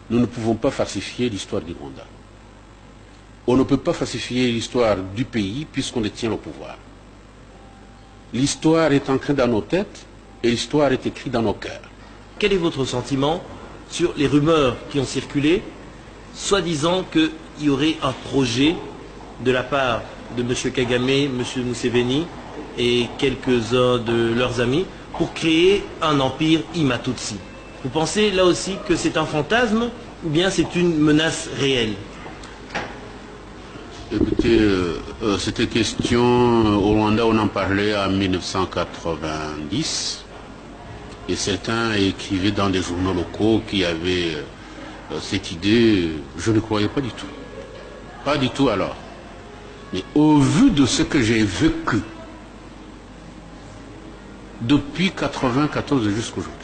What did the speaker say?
nous ne pouvons pas falsifier l'histoire du Rwanda. On ne peut pas falsifier l'histoire du pays puisqu'on détient le pouvoir. L'histoire est ancrée dans nos têtes et l'histoire est écrite dans nos cœurs. Quel est votre sentiment sur les rumeurs qui ont circulé, soi-disant qu'il y aurait un projet de la part de M. Kagame, M. Museveni et quelques-uns de leurs amis pour créer un empire Imatutsi? Vous pensez là aussi que c'est un fantasme ou bien c'est une menace réelle? Écoutez, cette question au Rwanda, on en parlait en 1990 et certains écrivaient dans des journaux locaux qui avaient cette idée. Je ne croyais pas du tout. Pas du tout alors. Mais au vu de ce que j'ai vécu depuis 1994 jusqu'à aujourd'hui,